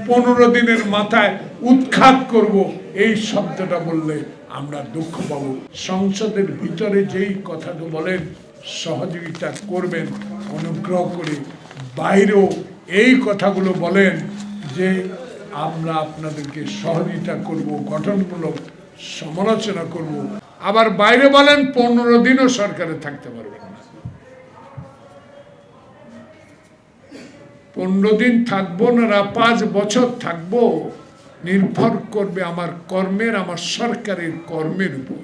15 দিনের মাথায় উৎখাত করব, এই শব্দটা বললে আমরা দুঃখ পাবো। সংসদের ভিতরে যেই কথাটা বলেন সহযোগিতা করবেন অনুগ্রহ করে, বাইরেও এই কথাগুলো বলেন যে আমরা আপনাদেরকে সহযোগিতা করব, গঠনমূলক সমালোচনা করব। আবার বাইরে বলেন 15 দিনও সরকারে থাকতে পারবেন না। 15 দিন থাকবো না 5 বছর থাকবো, নির্ভর করবে আমার কর্মের, আমার সরকারের কর্মের উপর।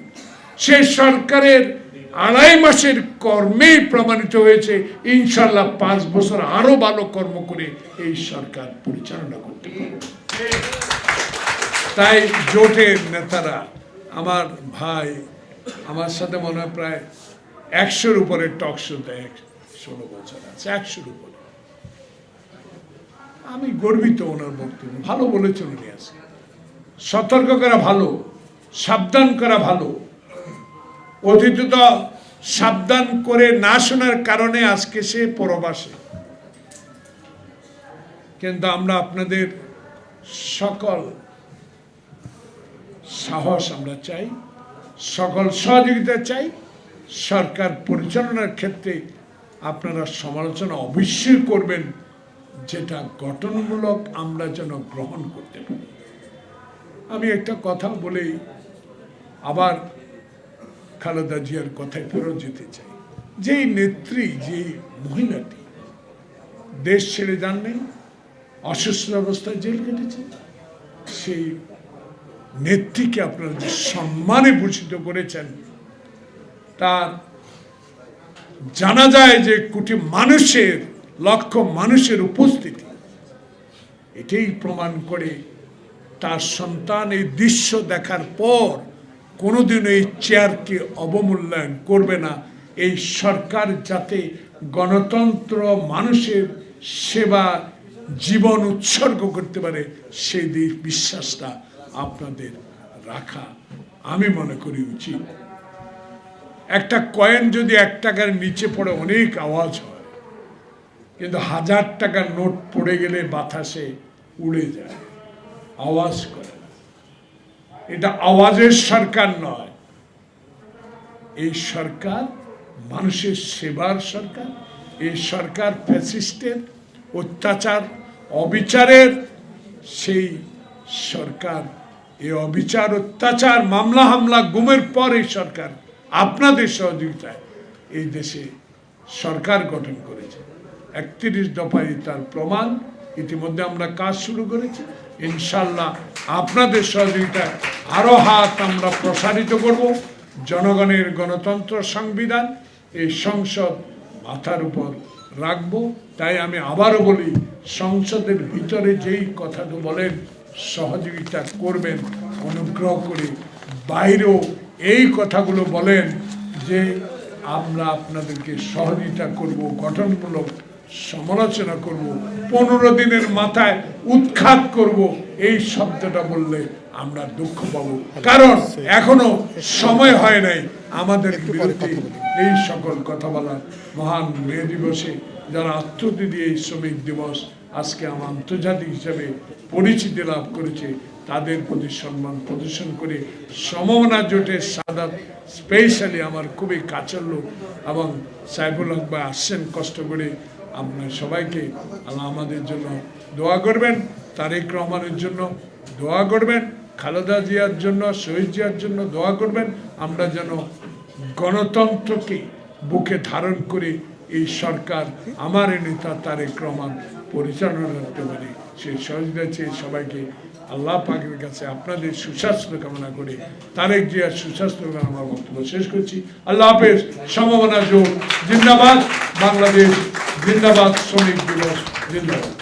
সেই সরকারের 2.5 মাসের কর্মেই প্রমাণিত হয়েছে ইনশাল্লাহ 5 বছর আরো ভালো কর্ম করে এই সরকার পরিচালনা করতে পারবে। তাই জোটের নেতারা, আমার ভাই, আমার সাথে মনে হয় প্রায় 100-র উপরে টক শো দেয়, 16 বছর আছে, 100-র উপরে। আমি গর্বিত ওনার বক্তব্য, ভালো বলেছেন উনি। আছে সতর্ক করা ভালো, সাবধান করা ভালো। অতীত সাবধান করে না শোনার কারণে আজকে সে পরবাসে। কিন্তু আমরা আপনাদের সকল সাহস আমরা চাই, সকল সহযোগিতা চাই। সরকার পরিচালনার ক্ষেত্রে আপনারা সমালোচনা অবশ্যই করবেন, যেটা গঠনমূলক আমরা যেন গ্রহণ করতে পারি। আমি একটা কথা বলেই আবার খালেদা জিয়ার কথায় ফেরত যেতে চাই। যেই নেত্রী, যেই মহিলাটি দেশ ছেড়ে যাননি, অসুস্থ অবস্থায় জেল কেটেছে, সেই নেত্রীকে আপনারা যে সম্মানে ভূষিত করেছেন, তার জানা যায় যে কোটি মানুষের, লক্ষ মানুষের উপস্থিতি, এটাই প্রমাণ করে তার সন্তান এই দৃশ্য দেখার পর কোনোদিন এই চেয়ারকে অবমূল্যায়ন করবে না। এই সরকার যাতে গণতন্ত্র, মানুষের সেবা, জীবন উৎসর্গ করতে পারে, সেই বিশ্বাসটা আপনাদের রাখা আমি মনে করি উচিত। একটা কয়েন যদি 1 টাকার নিচে পড়ে অনেক আওয়াজ হয়, কিন্তু 1000 টাকার নোট পড়ে গেলে বাতাসে উড়ে যায়, আওয়াজ করে না। এটা আওয়াজের সরকার নয়, এই সরকার মানুষের সেবার সরকার। এই সরকার ফ্যাসিস্টের অত্যাচার, অবিচারের সেই সরকার। এই অবিচার, অত্যাচার, মামলা হামলা, গুমের পর এই সরকার আপনাদের সহযোগিতায় এই দেশে সরকার গঠন করেছে। 31 দফায় তার প্রমাণ। ইতিমধ্যে আমরা কাজ শুরু করেছি, ইনশাল্লাহ আপনাদের সহযোগিতায় আরো হাত আমরা প্রসারিত করব। জনগণের গণতন্ত্র, সংবিধান, এই সংসদ মাথার উপর রাখবো। তাই আমি আবারও বলি, সংসদের ভিতরে যেই কথাটা বলেন সহযোগিতা করবেন অনুগ্রহ করে, বাইরেও এই কথাগুলো বলেন যে আমরা আপনাদেরকে সহযোগিতা করব, গঠনমূলক সমালোচনা করব, 15 দিনের মাথায় উৎখাত করব, এই শব্দটা বললে আমরা দুঃখ পাবো। কারণ এখনো সময় হয় নাই আমাদের বিরুদ্ধে এই সকল কথা বলার। মহান মে দিবসে যারা আত্মহত্যা দিয়ে এই শ্রমিক দিবস আজকে আমার আন্তর্জাতিক হিসাবে পরিচিতি লাভ করেছে, তাদের প্রতি সম্মান প্রদর্শন করে সমমনা জোটের সাদাত, স্পেশালি আমার খুবই কাছের লোক এবং সাইফুল হক ভাই আসছেন কষ্ট করে। আপনার সবাইকে আল্লাহ আমাদের জন্য দোয়া করবেন, তারেক রহমানের জন্য দোয়া করবেন, খালেদা জিয়ার জন্য, শহীদ জিয়ার জন্য দোয়া করবেন। আমরা যেন গণতন্ত্রকে বুকে ধারণ করে এই সরকার, আমার নেতা তারেক রহমান পরিচালনা করতে পারে, সেই সহযোগিতা চেয়ে সবাইকে আল্লাহ পাকের কাছে আপনাদের সুস্বাস্থ্য কামনা করে তারেক জিয়ার সুস্বাস্থ্য কামনা আমার বক্তব্য শেষ করছি। আল্লাহ হাফেজ। সমমনা জোট জিন্দাবাদ, বাংলাদেশ জিন্দাবাদ, শ্রমিক দিবস জিন্দাবাদ।